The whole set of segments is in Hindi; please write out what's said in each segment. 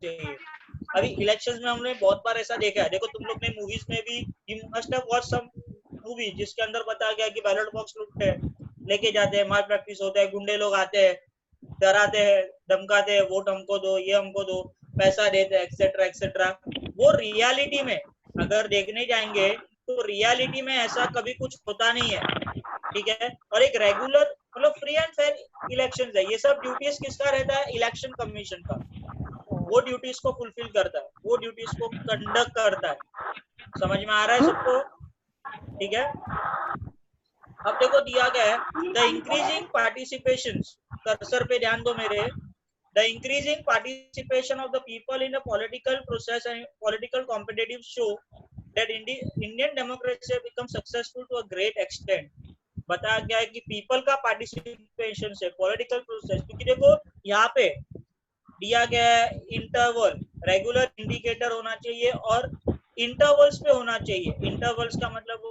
चाहिए। अभी इलेक्शंस में हमने बहुत बार ऐसा देखा है, देखो तुम लोग ने मूवीज में भी, you must have watch some movie जिसके अंदर बताया गया कि बैलेट बॉक्स लूटते हैं, लेके जाते हैं, मार प्रैक्टिस होता है, गुंडे लोग आते हैं, डराते हैं, धमकाते हैं, वोट हमको दो, ये हमको दो, पैसा देते हैं, एक्सेट्रा एक्सेट्रा। वो रियलिटी में अगर देखने जाएंगे तो रियलिटी में ऐसा कभी कुछ होता नहीं है, ठीक है। और एक रेगुलर मतलब फ्री एंड फेयर इलेक्शन है, ये सब ड्यूटीज किसका रहता है, इलेक्शन कमीशन का। वो ड्यूटीज को फुलफिल करता है, वो ड्यूटीज को कंडक्ट करता है। समझ में आ रहा है सबको, ठीक है। अब देखो दिया गया है, द इंक्रीजिंग पार्टिसिपेशन, कर्सर पे ध्यान दो मेरे, the increasing participation of the people in the political process and political competitive show that Indian democracy become successful to a great extent. बताया गया है कि पीपल का पार्टिसिपेशन से पॉलिटिकल प्रोसेस, क्योंकि देखो यहाँ पे दिया गया है इंटरवल, रेगुलर इंडिकेटर होना चाहिए और इंटरवल्स पे होना चाहिए। इंटरवल्स का मतलब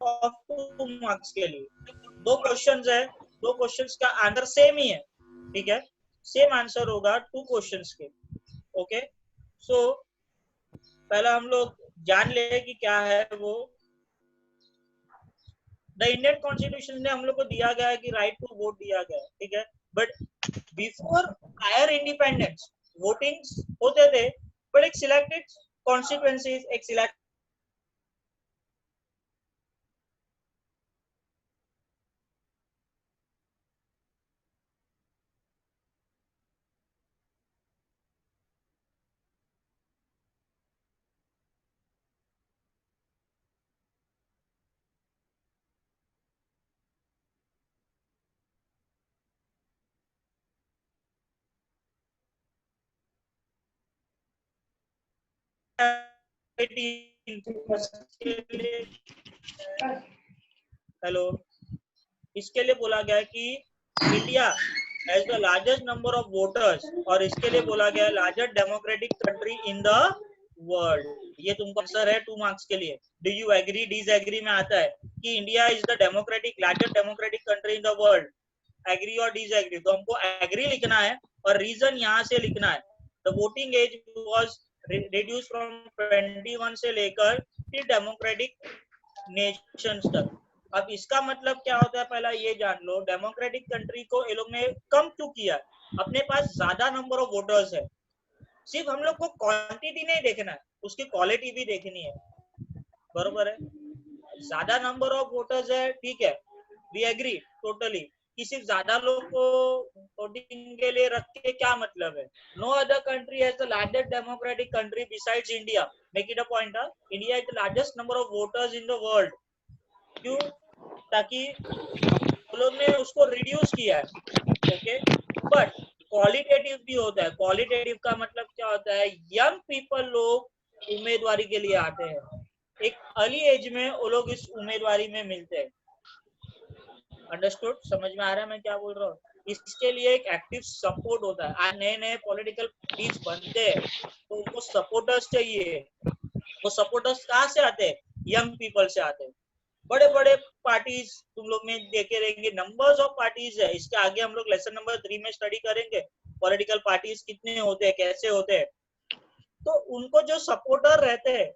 ऑफ 2 मार्क्स के लिए 2 क्वेश्चंस है, 2 क्वेश्चंस का आंसर सेम ही है, ठीक है, सेम आंसर होगा 2 क्वेश्चंस के। ओके, सो पहला हम लोग जान ले कि क्या है वो। द इंडियन कॉन्स्टिट्यूशन ने हम लोग को दिया गया है कि राइट टू वोट दिया गया है, ठीक है। But before higher independence voting होते थे, बट एक सिलेक्टेड कॉन्स्टिट्यूएंसीज, एक सिलेक्ट हेलो, इसके लिए बोला गया है कि India has the largest number of voters, और इसके लिए बोला गया है largest democratic country in the world. ये तुमको आंसर है 2 मार्क्स के लिए। डू यू एग्री, डिसएग्री में आता है कि India is the democratic largest democratic country in the world, agree और डिसएग्री। तो हमको एग्री लिखना है और रीजन यहाँ से लिखना है। The voting age was reduce from 21 से लेकर फिर डेमोक्रेटिक नेशंस तक। अब इसका मतलब क्या होता है, पहला ये जान लो, डेमोक्रेटिक कंट्री को ये लोग ने कम क्यों किया। अपने पास ज्यादा नंबर ऑफ वोटर्स है, सिर्फ हम लोग को क्वांटिटी नहीं देखना है, उसकी क्वालिटी भी देखनी है, बरोबर है। ज्यादा नंबर ऑफ वोटर्स है, ठीक है, वी एग्री टोटली कि सिर्फ ज्यादा लोग को वोटिंग के लिए रख के क्या मतलब है। No other country has the largest democratic country besides India, make it a point, India is the largest number of voters in the world. क्यों, ताकि लोग ने उसको रिड्यूस किया है, ओके। बट क्वालिटेटिव भी होता है, क्वालिटेटिव का मतलब क्या होता है, यंग पीपल लोग उम्मीदवारी के लिए आते हैं, एक अर्ली एज में वो लोग इस उम्मीदवारी में मिलते हैं। अंडरस्टूड, समझ में आ रहा है मैं क्या बोल रहा हूँ। इसके लिए एक एक्टिव सपोर्ट होता है। आज नए नए पॉलिटिकल पार्टीज बनते हैं तो उनको सपोर्टर्स चाहिए। वो सपोर्टर्स कहाँ से आते हैं? यंग पीपल से आते हैं। बड़े बड़े पार्टीज तुम लोग में देखे रहेंगे, नंबर्स ऑफ पार्टीज है। इसके आगे हम लोग लेसन नंबर 3 में स्टडी करेंगे पॉलिटिकल पार्टीज कितने होते हैं, कैसे होते हैं। तो उनको जो सपोर्टर रहते हैं,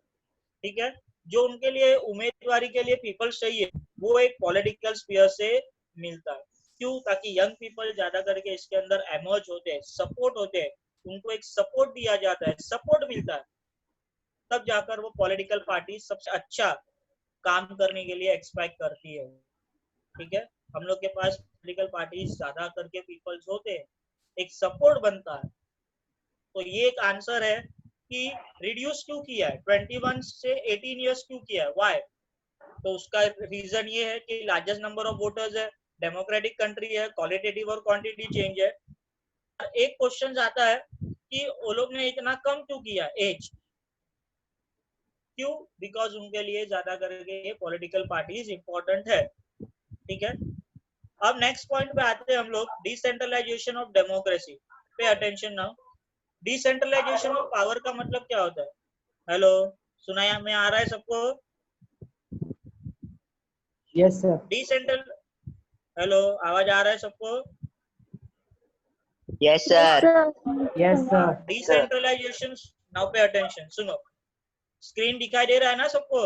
ठीक है, जो उनके लिए उम्मीदवारी के लिए पीपल्स चाहिए, वो एक पॉलिटिकल स्फीयर से मिलता है। क्यों? ताकि यंग पीपल ज्यादा करके इसके अंदर एमर्ज होते हैं, सपोर्ट होते हैं, उनको एक सपोर्ट दिया जाता है, सपोर्ट मिलता है, तब जाकर वो पॉलिटिकल पार्टी सबसे अच्छा काम करने के लिए एक्सपेक्ट करती है। ठीक है, हम लोग के पास पॉलिटिकल पार्टी ज्यादा करके पीपल्स होते हैं, एक सपोर्ट बनता है। तो ये एक आंसर है कि रिड्यूस क्यों किया है, 21 से 18 इयर्स क्यों किया है, व्हाई? तो उसका रीजन ये है कि लार्जेस्ट नंबर ऑफ वोटर्स है, डेमोक्रेटिक कंट्री है, क्वालिटेटिव और क्वांटिटी चेंज है। एक क्वेश्चन आता है कि वो लोग ने इतना कम क्यों किया एज, क्यों? बिकॉज उनके लिए ज्यादा करके ये पॉलिटिकल पार्टीज इंपॉर्टेंट है। ठीक है, अब नेक्स्ट पॉइंट पे आते हैं हम लोग, decentralisation of democracy. Pay attention now. Decentralisation of power का मतलब क्या होता है? हेलो, सुनाया में आ रहा है सबको? Yes sir. डिसेंट्रल, हेलो, आवाज आ रहा है सबको? Yes sir. Yes sir. Decentralisation, now pay attention, सुनो। स्क्रीन दिखाई दे रहा है ना सबको?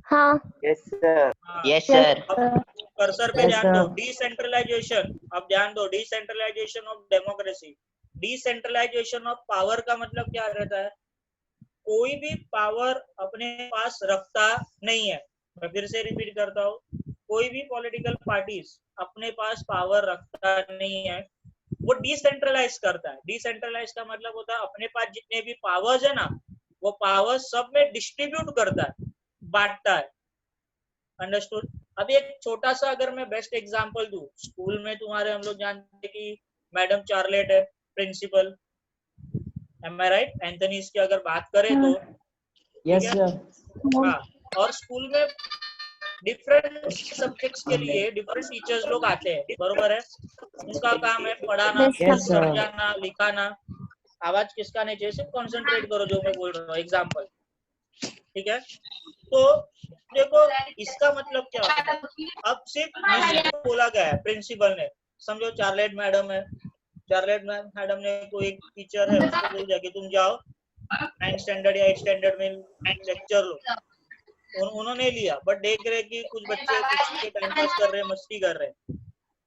हाँ। Yes sir. हाँ, यस सर। अब कर्सर पे Yes, ध्यान दो। sir. डिसेंट्रलाइजेशन, अब ध्यान दो, decentralisation of democracy. Decentralisation of power का मतलब क्या रहता है? कोई भी पावर अपने पास रखता नहीं है। मैं फिर से रिपीट करता हूँ, कोई भी पॉलिटिकल पार्टीज अपने पास पावर रखता नहीं है, वो डिसेंट्रलाइज करता है। डिसेंट्रलाइज का मतलब होता है अपने पास जितने भी पावर्स है ना, वो पावर्स सब में डिस्ट्रीब्यूट करता है, बांटता है। अंडरस्टूड? अभी एक छोटा सा अगर मैं बेस्ट एग्जांपल दूं, स्कूल में तुम्हारे हम लोग जानते हैं कि मैडम चार्लेट है प्रिंसिपल, एम आई राइट? एंथनीज की अगर बात करें तो यस ठीक है? सर। हाँ, और स्कूल में डिफरेंट सब्जेक्ट्स के लिए डिफरेंट टीचर्स लोग आते हैं, बरोबर है? उनका काम है पढ़ाना, Yes, sir. समझाना, लिखाना। आवाज किसका नहीं चाहिए, सिर्फ कॉन्सेंट्रेट करो जो मैं बोल रहा हूँ, एग्जाम्पल। ठीक है, तो देखो इसका मतलब क्या होता है? अब सिर्फ मिस को बोला गया है प्रिंसिपल ने, समझो चार्लेट मैडम है, चार्लेट मैडम ने कोई टीचर है उसको बोल दिया कि तुम जाओ 9th स्टैंडर्ड या 8th स्टैंडर्ड में लेक्चर लो। उन्होंने लिया, बट देख रहे कि कुछ बच्चे कुछ के टाइम पास कर रहे हैं, मस्ती कर रहे हैं,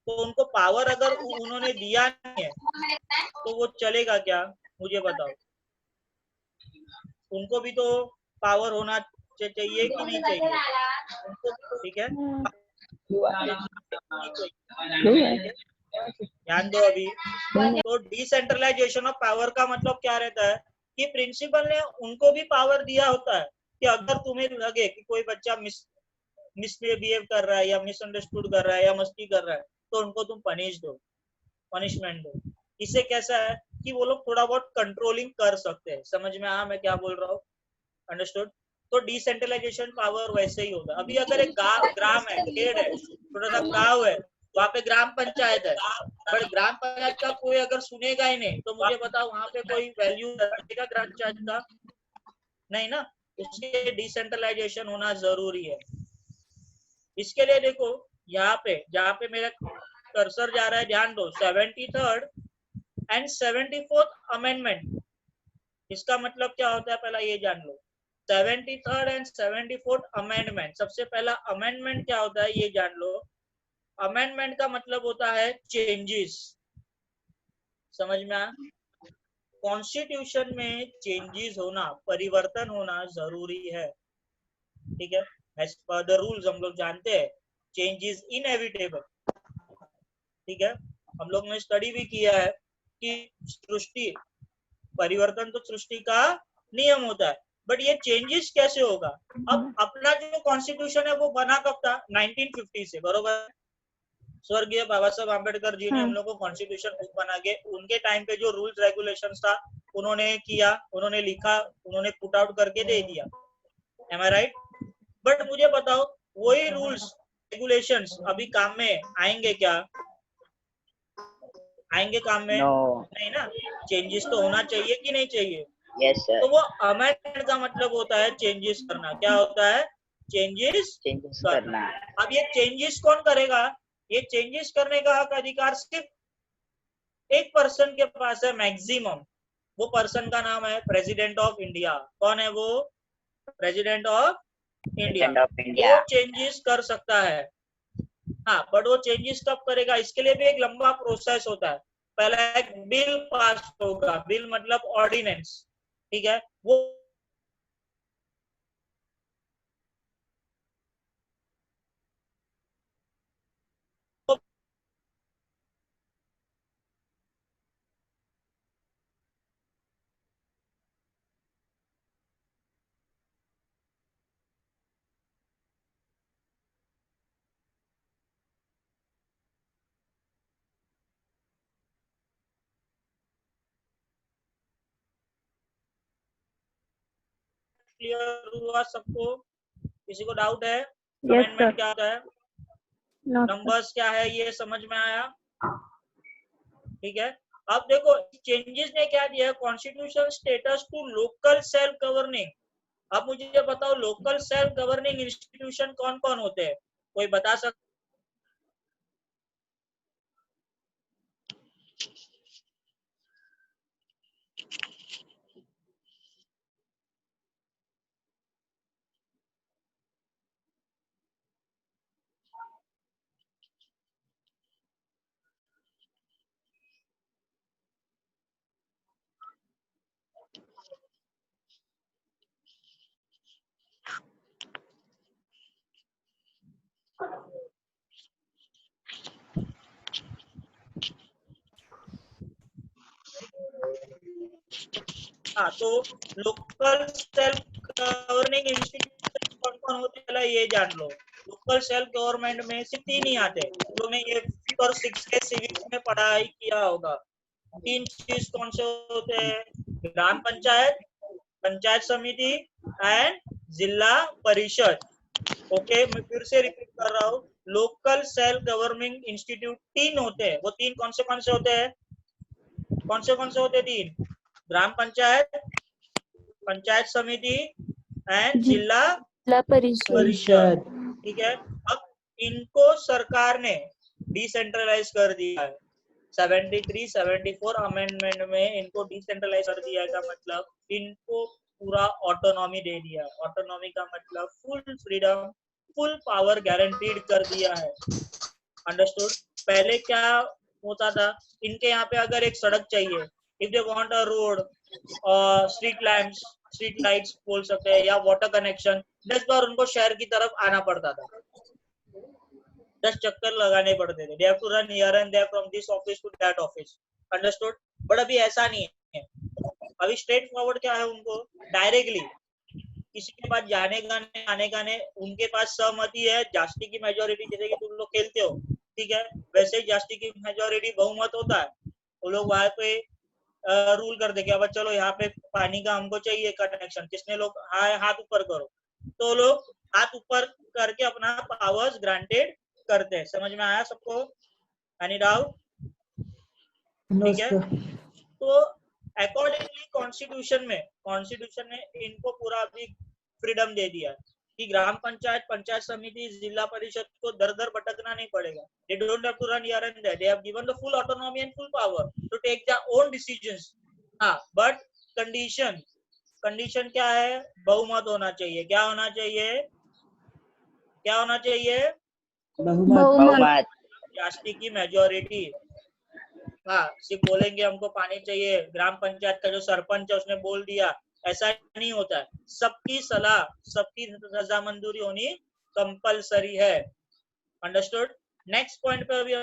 तो उनको पावर अगर उन्होंने दिया नहीं है तो वो चलेगा क्या? मुझे बताओ। उनको भी तो पावर होना चाहिए कि नहीं चाहिए उनको? ठीक है, ध्यान दो अभी। तो डिसेंट्रलाइजेशन ऑफ पावर का मतलब क्या रहता है कि प्रिंसिपल ने उनको भी पावर दिया होता है कि अगर तुम्हें लगे कि कोई बच्चा मिसबिहेव कर रहा है या मिसअंडरस्टूड कर रहा है या मस्ती कर रहा है, तो उनको तुम पनिश दो, पनिशमेंट दो। इससे कैसा है कि वो लोग थोड़ा बहुत कंट्रोलिंग कर सकते हैं। समझ में आया मैं क्या बोल रहा हूँ? अंडरस्टूड? तो डिसेंट्रलाइजेशन पावर वैसे ही होगा। अभी अगर एक ग्राम है, खेड़ है, छोटा सा गांव है, वहाँ पे ग्राम पंचायत है, पर ग्राम पंचायत का कोई अगर सुनेगा ही नहीं, तो मुझे बताओ वहाँ पे कोई वैल्यू रहेगा ग्राम पंचायत का? नहीं ना। उसके डिसेंट्रलाइजेशन होना जरूरी है। इसके लिए देखो यहाँ पे जहाँ पे मेरा कर्सर जा रहा है, ध्यान दो, 73rd एंड 74th अमेंडमेंट। इसका मतलब क्या होता है पहला ये जान लो। 73rd एंड 74th अमेंडमेंट, सबसे पहला अमेंडमेंट क्या होता है ये जान लो। अमेंडमेंट का मतलब होता है चेंजेस। समझ में आया? कॉन्स्टिट्यूशन में चेंजेस होना, परिवर्तन होना जरूरी है। ठीक है, एज पर द रूल्स हम लोग जानते हैं चेंज इज इनएविटेबल। ठीक है, हम लोग ने स्टडी भी किया है कि सृष्टि, परिवर्तन तो सृष्टि का नियम होता है, बट ये चेंजेस कैसे होगा? अब अपना जो कॉन्स्टिट्यूशन है वो बना कब था? 1950 से, बरोबर? स्वर्गीय बाबा साहब आम्बेडकर जी ने हम लोग को कॉन्स्टिट्यूशन बुक बना के उनके टाइम पे जो रूल्स रेगुलेशंस था उन्होंने किया, उन्होंने लिखा, उन्होंने पुट आउट करके दे दिया। M I right? बट मुझे बताओ वही रूल्स रेगुलेशंस अभी काम में आएंगे क्या? आएंगे काम में? नो। नहीं ना। चेंजेस तो होना चाहिए कि नहीं चाहिए? Yes sir. तो वो अमेंडमेंट का मतलब होता है चेंजेस करना। क्या होता है? चेंजेस चेंजेस करना। करना। अब ये चेंजेस कौन करेगा? ये चेंजेस करने का हक अधिकार सिर्फ एक पर्सन के पास है मैक्सिमम। वो पर्सन का नाम है प्रेसिडेंट ऑफ इंडिया। कौन है वो? President of India. President of India. वो चेंजेस कर सकता है। हाँ, बट वो चेंजेस कब करेगा? इसके लिए भी एक लंबा प्रोसेस होता है। पहला एक बिल पास होगा। बिल मतलब ऑर्डिनेंस, ठीक है? वो क्लियर हुआ सबको? किसी को डाउट है? Yes, amendment sir. क्या होता है? No, sir. नंबर्स क्या है ये समझ में आया? ठीक है। अब देखो चेंजेस ने क्या दिया है? Constitution status to local self governing. अब मुझे बताओ लोकल सेल्फ गवर्निंग इंस्टीट्यूशन कौन कौन होते हैं? कोई बता सकता? हाँ, तो लोकल सेल्फ गवर्निंग इंस्टीट्यूशन कौन कौन होते हैं पहले ये जान लो। लोकल सेल्फ गवर्नमेंट में सिर्फ तीन ही आते हैं। तुम लोगों ने ये 5th और 6th के सिविक्स में पढ़ाई किया होगा। तीन चीज कौन से होते हैं? ग्राम पंचायत, पंचायत समिति एंड जिला परिषद। ओके, मैं फिर से रिपीट कर रहा हूँ। लोकल सेल्फ गवर्निंग इंस्टीट्यूट तीन होते हैं। वो तीन कौन से होते हैं? कौन से होते हैं तीन? ग्राम पंचायत, पंचायत समिति एंड जिला जिला परिषद. परिषद। ठीक है। अब इनको सरकार ने डिसेंट्रलाइज कर दिया है। 73 74 अमेंडमेंट में इनको डिसेंट्रलाइज कर दिया का मतलब इनको पूरा ऑटोनॉमी दे दिया। ऑटोनॉमी का मतलब full freedom, full power guaranteed कर दिया है। अंडरस्टूड? पहले क्या होता था? इनके यहाँ पे अगर एक सड़क चाहिए, if they want a road और स्ट्रीट लैम्प्स, स्ट्रीट लाइट्स बोल सकते हैं, या वाटर कनेक्शन, 10 बार उनको शहर की तरफ आना पड़ता था। 10 चक्कर लगाने पड़ते थे। They have to run here and there from this office to that office. Understood? But अभी ऐसा नहीं है। अभी स्ट्रेट फॉरवर्ड क्या है? उनको डायरेक्टली किसी के पास जाने का नहीं, आने का नहीं। उनके पास सहमति है, जास्ती की मेजोरिटी, जैसे कि तुम लोग खेलते हो, ठीक है? वैसे ही जास्ती की मेजोरिटी बहुमत होता है। वो लोग वहां पे रूल कर दे कि अब चलो यहाँ पे पानी का हमको चाहिए कनेक्शन, किसने लोग हाथ ऊपर करो, तो लोग हाथ ऊपर करके अपना पावर्स ग्रांटेड करते हैं। समझ में आया सबको? Any doubt? No, ठीक है। sir. तो अकॉर्डिंगली कॉन्स्टिट्यूशन ने इनको पूरा अभी फ्रीडम दे दिया कि ग्राम पंचायत, पंचायत समिति, जिला परिषद को दर दर भटकना नहीं पड़ेगा। They don't have to run here and there. They have given the full autonomy and full power to take their own decisions. हाँ, but कंडीशन क्या है? बहुमत होना चाहिए। क्या होना चाहिए? क्या होना चाहिए? बहुमत. बहुमत। जास्ती की मेजोरिटी। हाँ, सिर्फ बोलेंगे हमको पानी चाहिए, ग्राम पंचायत का जो सरपंच है उसने बोल दिया, ऐसा नहीं होता है। सबकी सलाह, सबकी रजामंजूरी होनी कंपलसरी है। अंडरस्टूड? नेक्स्ट पॉइंट पे अभी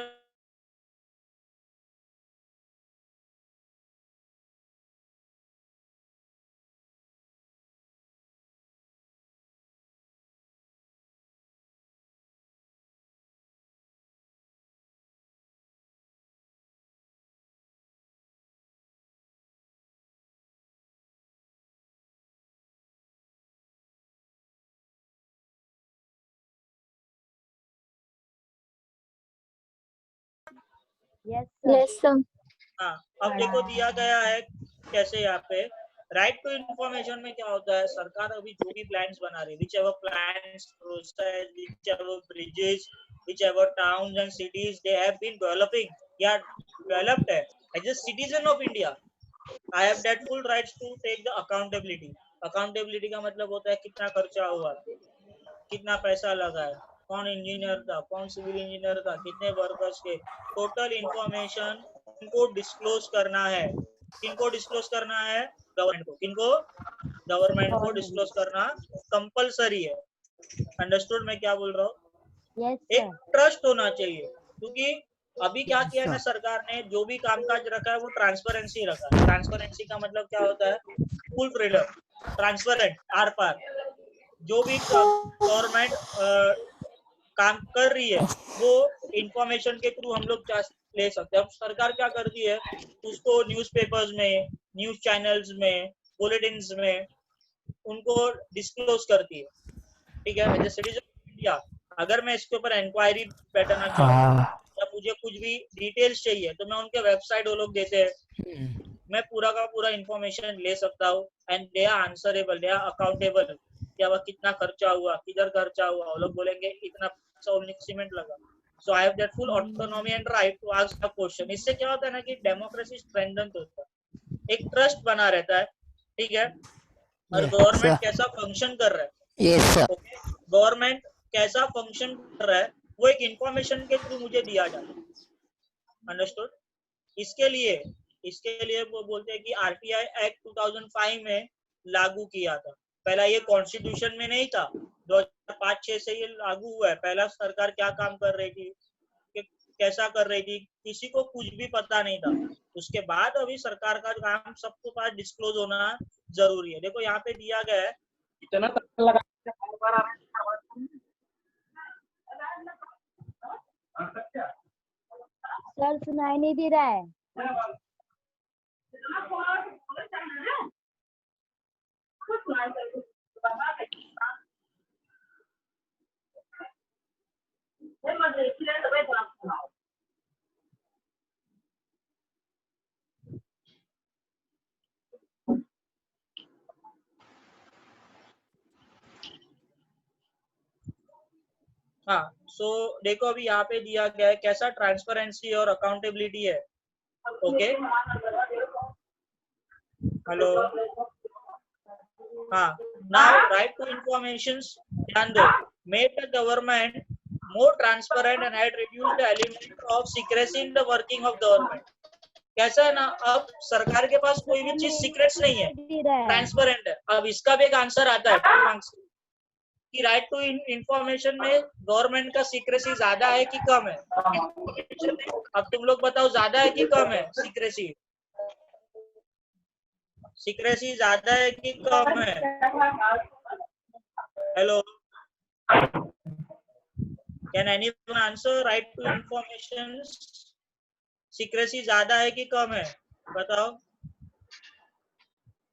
Yes, sir. हाँ, अब देखो दिया गया है कैसे यहाँ पे राइट टू इंफॉर्मेशन में क्या होता है, सरकार अभी जो भी प्लान्स बना रही है, whichever plans, process, whichever bridges, whichever towns and cities they have been developing या डेवलप्ड है, as a citizen of India I have that full rights to take the accountability. Accountability का मतलब होता है कितना खर्चा हुआ, कितना पैसा लगा है, कौन इंजीनियर था, कौन सिविल इंजीनियर था, कितने वर्कर्स के, टोटल इंफॉर्मेशन इनको डिस्क्लोज करना है। किनको डिस्क्लोज करना है? गवर्नमेंट को। किनको? गवर्नमेंट को डिस्क्लोज करना कंपलसरी है। अंडरस्टूड मैं क्या बोल रहा हूँ? यस एक ट्रस्ट होना चाहिए, क्योंकि अभी क्या किया है ना सरकार ने, जो भी कामकाज रखा है वो ट्रांसपेरेंसी रखा है। ट्रांसपेरेंसी का मतलब क्या होता है? फुल फ्रीडम, ट्रांसपेरेंट, आर पार। जो भी गवर्नमेंट काम कर रही है वो इंफॉर्मेशन के थ्रू हम लोग ले सकते हैं। अब सरकार क्या करती है, उसको न्यूज़पेपर्स में, न्यूज चैनल्स में, बुलेटिन्स में उनको डिस्क्लोज करती है, ठीक है। As a citizen of India अगर मैं इसके ऊपर इंक्वायरी बैठाना चाहूँ या मुझे कुछ भी डिटेल्स चाहिए तो मैं उनके वेबसाइट वो लोग देते हैं, मैं पूरा का पूरा इंफॉर्मेशन ले सकता हूँ and they are answerable, they are accountable. क्या वह कितना खर्चा हुआ, किधर खर्चा हुआ, वो लोग बोलेंगे इतना सीमेंट लगा। So I have that full autonomy and right to ask the question. इससे क्या होता है ना कि डेमोक्रेसी स्ट्रेंथन होता है, एक ट्रस्ट बना रहता है, ठीक है। और गवर्नमेंट कैसा फंक्शन कर रहा है, गवर्नमेंट कैसा फंक्शन कर रहा है वो एक इंफॉर्मेशन के थ्रू मुझे दिया जाता है। अंडरस्टूड? इसके लिए वो बोलते हैं कि आरटीआई एक्ट 2005 में लागू किया था। पहला ये कॉन्स्टिट्यूशन में नहीं था, 2005-6 से ये लागू हुआ है। पहला सरकार क्या काम कर रही थी, कैसा कर रही थी, किसी को कुछ भी पता नहीं था। उसके बाद अभी सरकार का काम सबको पास डिस्क्लोज होना जरूरी है। देखो यहाँ पे दिया गया है, सर सुनाई नहीं दे रहा है। हाँ सो देखो अभी यहाँ पे दिया गया है कैसा ट्रांसपेरेंसी और अकाउंटेबिलिटी है। ओके हेलो, हाँ, नाउ राइट टू इंफॉर्मेशन, ध्यान दो, made the government more transparent and had reduced the element of secrecy in the working of government. कैसा है ना, अब सरकार के पास कोई भी चीज सीक्रेट्स नहीं है, ट्रांसपेरेंट है। अब इसका भी एक आंसर आता है कि राइट टू इंफॉर्मेशन में गवर्नमेंट का सीक्रेसी ज्यादा है कि कम है? अब तुम लोग बताओ ज्यादा है कि कम है सीक्रेसी? सीक्रेसी ज्यादा है कि कम है? Hello, can anyone answer? Right to information secrecy ज्यादा है कि कम है? बताओ।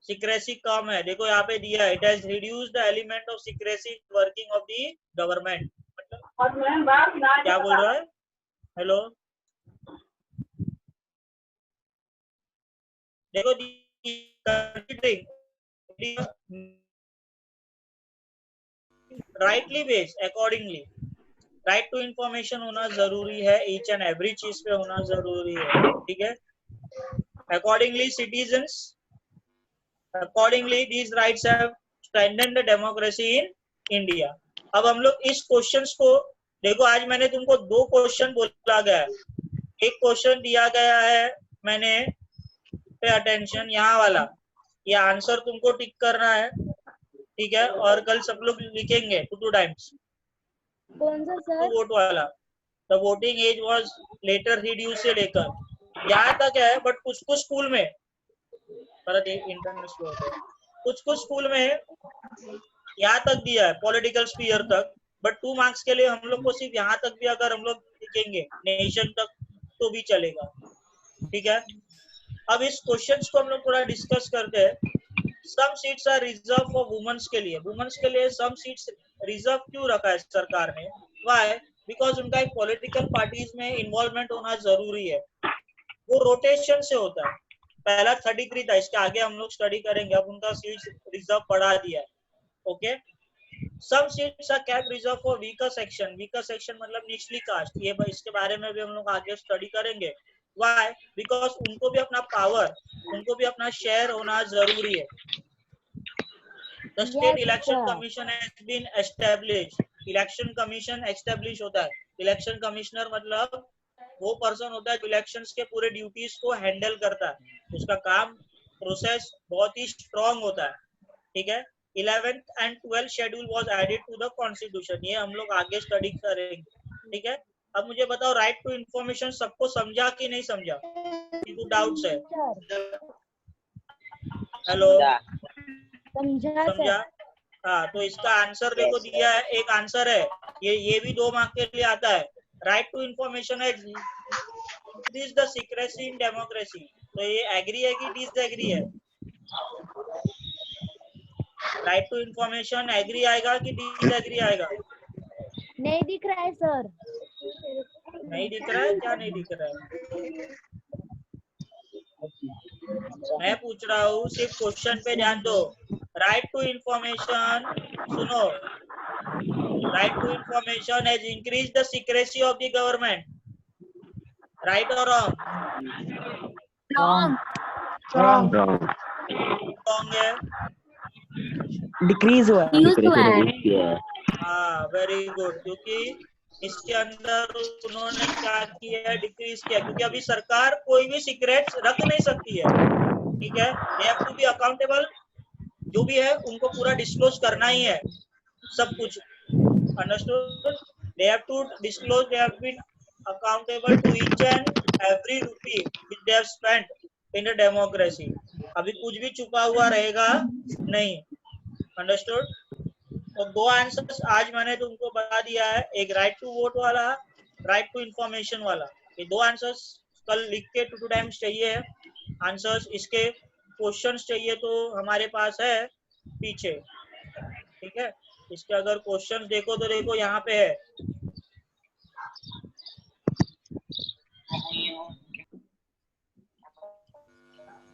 सीक्रेसी कम है। देखो यहाँ पे दिया है, it has reduced the element of secrecy working of the government. मतलब क्या बोल रहा है? हेलो, देखो rightly based accordingly right to information होना जरूरी है, ईच एंड एवरी चीज पे होना जरूरी है, ठीक है। Accordingly citizens, accordingly these rights have strengthened the democracy in India। अब हम लोग इस क्वेश्चंस को देखो, आज मैंने तुमको दो क्वेश्चन बोला गया है। एक क्वेश्चन दिया गया है मैंने, पे अटेंशन, यहाँ वाला, ये आंसर तुमको टिक करना है, ठीक है। और कल सब लोग लिखेंगे 2 टाइम्स। कौन सा सर? वोट वाला, the voting age was later reduce से लेकर यहाँ तक है, बट कुछ कुछ स्कूल में इंटरनेशनल कुछ स्कूल में यहाँ तक दिया है पॉलिटिकल स्फीयर तक, बट 2 मार्क्स के लिए हम लोग को सिर्फ यहाँ तक भी अगर हम लोग लिखेंगे नेशन तक तो भी चलेगा, ठीक है। अब इस क्वेश्चंस को हम लोग थोड़ा डिस्कस करते हैं। Some seats are reserved for womens के लिए, वुमेन्स के लिए सम सीट्स रिजर्व क्यों रखा है सरकार ने? व्हाई? बिकॉज उनका एक पॉलिटिकल पार्टीज में इन्वॉल्वमेंट होना जरूरी है, वो रोटेशन से होता है। पहला 33 था, इसके आगे हम लोग स्टडी करेंगे, अब उनका सीट्स रिजर्व बढ़ा दिया है। Okay, some seats are kept reserve for weaker section. Weaker section मतलब निचली कास्ट, ये इसके बारे में भी हम लोग आगे स्टडी करेंगे। व्हाई? बिकॉज उनको भी अपना पावर, उनको भी अपना शेयर होना जरूरी है। The state Yes, election sir. commission has been established. Election commission establish होता है। इलेक्शन कमिश्नर मतलब वो पर्सन होता है जो इलेक्शंस के पूरे ड्यूटीज को हैंडल करता है। उसका काम प्रोसेस बहुत ही स्ट्रॉन्ग होता है, ठीक है। 11th and 12th schedule was added to the constitution, ये हम लोग आगे स्टडी करेंगे, ठीक है। अब मुझे बताओ, राइट टू इंफॉर्मेशन सबको समझा कि नहीं समझा? कुछ डाउट्स है? Sir. हेलो, समझा समझा? सर। हाँ, तो इसका आंसर देखो दिया है, एक आंसर है, ये भी 2 मार्क के लिए आता है। राइट टू इंफॉर्मेशन है this the secrecy in democracy, तो ये एग्री है कि डिसएग्री है? राइट टू इंफॉर्मेशन एग्री आएगा कि डिसएग्री आएगा? नहीं दिख रहा है सर। नहीं दिख रहा है, क्या नहीं दिख रहा है? मैं पूछ रहा हूँ, सिर्फ क्वेश्चन पे ध्यान दो। राइट टू इंफॉर्मेशन, सुनो, right to information has increase the secrecy of the government, right और रॉन्ग? Wrong. Wrong. रॉन्ग है। Decrease हुआ है। यूज हुआ है। हाँ, वेरी गुड, क्योंकि इसके अंदर उन्होंने क्या किया है, डिक्रीज किया, क्योंकि अभी सरकार कोई भी सीक्रेट्स रख नहीं सकती है, ठीक है। They have to be accountable, जो भी है उनको पूरा डिस्क्लोज करना ही है, सब कुछ। Understood? They have to disclose, they have been accountable to each and every rupee which they have spent in the democracy. अभी कुछ भी छुपा हुआ रहेगा नहीं। अंडरस्टूड? तो 2 आंसर्स आज मैंने तुमको बता दिया है, एक राइट टू वोट वाला, राइट टू इंफॉर्मेशन वाला। ये 2 आंसर्स कल लिख के टू टाइम्स चाहिए आंसर्स। इसके क्वेश्चंस चाहिए तो हमारे पास है पीछे, ठीक है। इसके अगर क्वेश्चंस देखो तो देखो यहाँ पे है।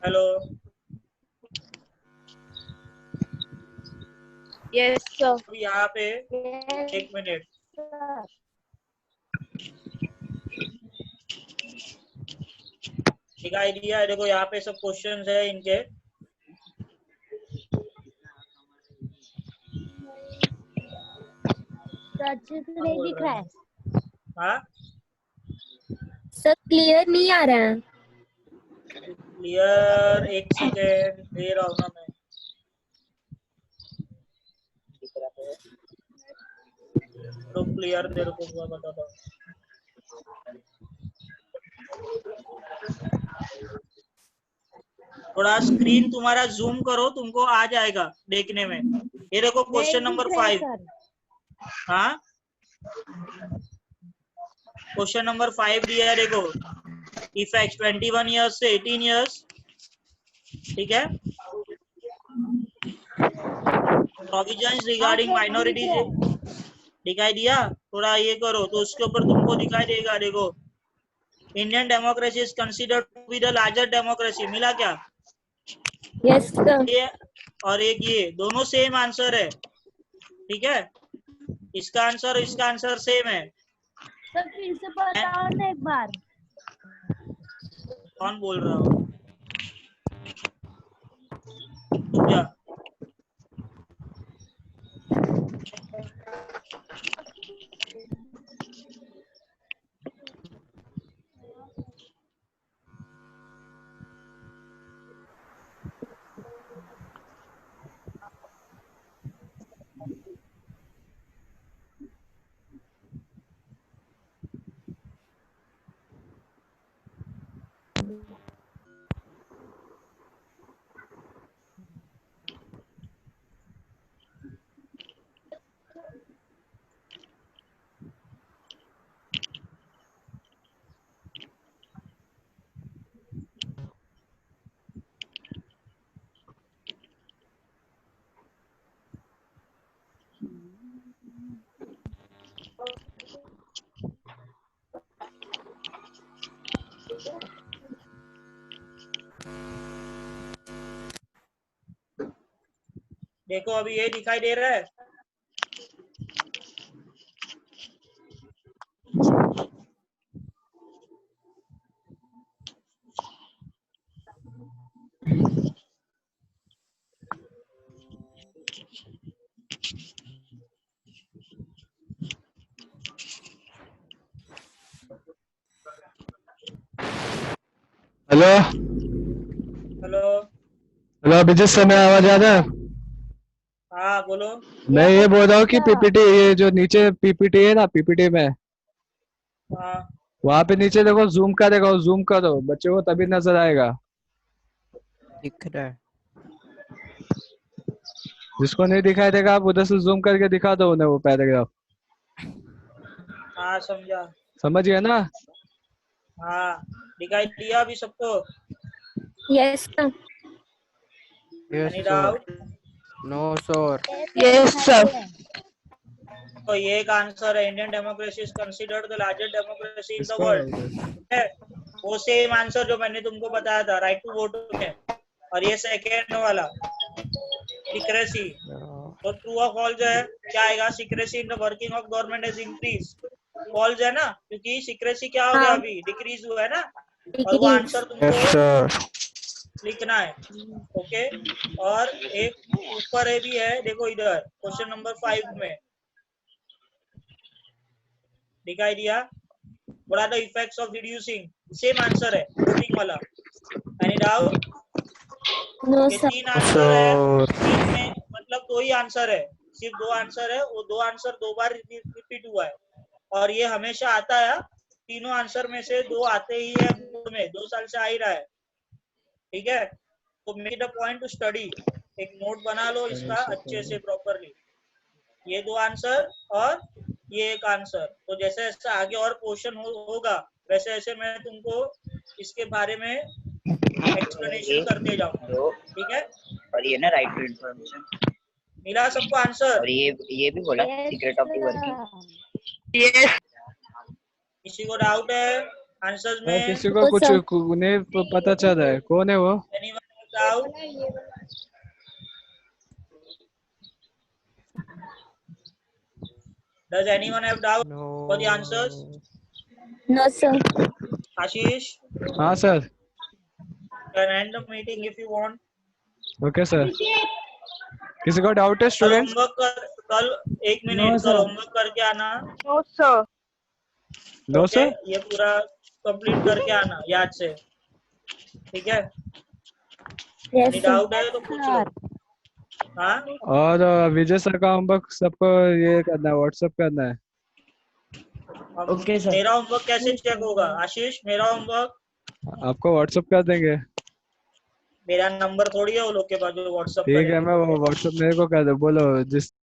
Hello, yes sir. यहाँ पे Yes, 1 मिनट sir. दिखाई दिया है, देखो यहाँ पे सब क्वेश्चंस है इनके। सर अच्छे से नहीं बोल दिख रहे रहा हैं, है। हाँ सर क्लियर नहीं आ रहा है। क्लियर, 1 सेकेंड दे रहा हूँ ना मैं। तो क्लियर तेरे को हुआ बताता हूँ। थोड़ा स्क्रीन तुम्हारा जूम करो, तुमको आ जाएगा देखने में। ये देखो नहीं क्वेश्चन दिख नंबर रहा है 5। सर। हाँ, क्वेश्चन नंबर 5 दिया है, देखो। इफेक्ट 21 ईयर्स से 18 ईयर्स, ठीक है। प्रोविजंस हाँ रिगार्डिंग सर दिख माइनॉरिटीज, रहा है। दिखाई दिया? थोड़ा ये करो तो उसके ऊपर तुमको दिखाई देगा, देखो। Indian democracy is considered to be the largest democracy, मिला क्या? Yes sir. ये और एक ये दोनों सेम आंसर है, ठीक है। इसका आंसर सेम है। सर फिर से बताओ ना एक बार। कौन बोल रहा हो? रुक जा। देखो अभी ये दिखाई दे रहा है। Hello hello. Hello Abhijit sir, मेरा आवाज आ रहा है? हाँ बोलो। मैं ये बोल रहा हूँ कि sir. पीपीटी, ये जो नीचे पीपीटी है ना, पीपीटी में हाँ वहां पे नीचे देखो, जूम का देखो, जूम करो बच्चे को, तभी नजर आएगा। दिख रहा है। जिसको नहीं दिखाई देगा आप उधर से जूम करके दिखा दो उन्हें वो पैराग्राफ। हाँ समझा। समझ गए ना? हाँ दिखाई दिया अभी सबको? Yes, sir. Yes any sir. Doubt? No sir. Yes, sir. तो ये एक आंसर है, Indian democracy is considered the largest democracy in the world. है वो सेम आंसर जो मैंने तुमको बताया था राइट टू वोट में। और ये सेकेंड वाला सीक्रेसी, तो ट्रू और फॉल्स है, क्या आएगा? Secrecy in the working of government is increase. False है ना, क्योंकि सीक्रेसी क्या हो गया, हाँ। अभी डिक्रीज हुआ है ना। और वो Decrease. आंसर यस तुमको सर। लिखना है। ओके। और एक ऊपर है भी है, देखो इधर क्वेश्चन नंबर 5 में दिखाई दिया। What are the effects of reducing? Same answer है वोटिंग वाला। Any doubt? No, ये sir. तीन आंसर है, सर तीन में मतलब दो ही आंसर है, सिर्फ दो आंसर है। वो दो आंसर दो बार रिपीट हुआ है और ये हमेशा आता है। तीनों आंसर में से दो आते ही है बोर्ड में, 2 साल से आ ही रहा है। ठीक है, तो make it a point two study. एक नोट बना लो इसका अच्छे से प्रॉपरली। ये दो आंसर और ये एक आंसर। तो जैसे जैसे आगे और क्वेश्चन होगा वैसे वैसे मैं तुमको इसके बारे में एक्सप्लेनेशन करते जाऊंगा। ठीक है, और ये ना राइट टू इन्फॉर्मेशन, मिला सबको आंसर? और ये भी बोला Yes, secret of the working. sir. किसी को डाउट है आंसर्स और में? किसी को No, कुछ sir. नहीं पता चल रहा है कौन है वो? Anyone doubt? Does anyone have doubt no. for the answers? No, sir. Ashish, हाँ सर। can end the meeting if you want. Okay sir. किसी को डाउट है कल स्टूडेंट्स? होमवर्क कर, कल एक No, मिनट, sir. कल होमवर्क करके आना। No okay, sir. ये पूरा कंप्लीट करके आना याद से। ठीक है, Yes, एनी sir. डाउट है तो पूछ लो। हाँ और विजय सर का होमवर्क सबको ये करना है, व्हाट्सएप करना है। Okay, sir. मेरा होमवर्क कैसे चेक होगा आशीष? मेरा होमवर्क आपको व्हाट्सएप कर देंगे। मेरा नंबर थोड़ी है वो लोग के पास जो व्हाट्सएप ठीक है, करेंगे। मैं वो व्हाट्सएप मेरे को कर दो, बोलो जिस